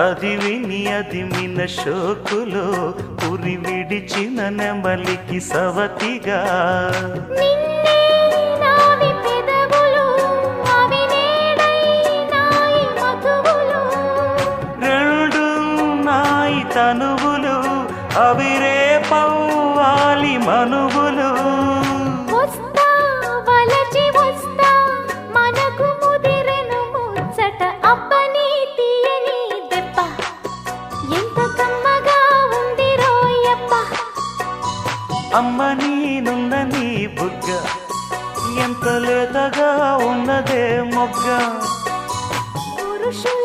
అది విని అది మిన షోకులో పురి విడిచిన నెమలికి సవతిగా నిన్నే నావి పెదవులు అవి నేడై నాయి మధువులు రెండు నాయి తనువులు అవి రేపవ్వాలి మనువులు వస్తా వలచి వస్తా మనకు ముదిరెను ముచ్చట అబ్బని తీయని దెబ్బ ఎంత కమ్మగా ఉంది రోయప్ప అమ్మ నీనున్న నీ బుగ్గ ఎంత లేతగా ఉన్నదే మొగ్గ పురుషుల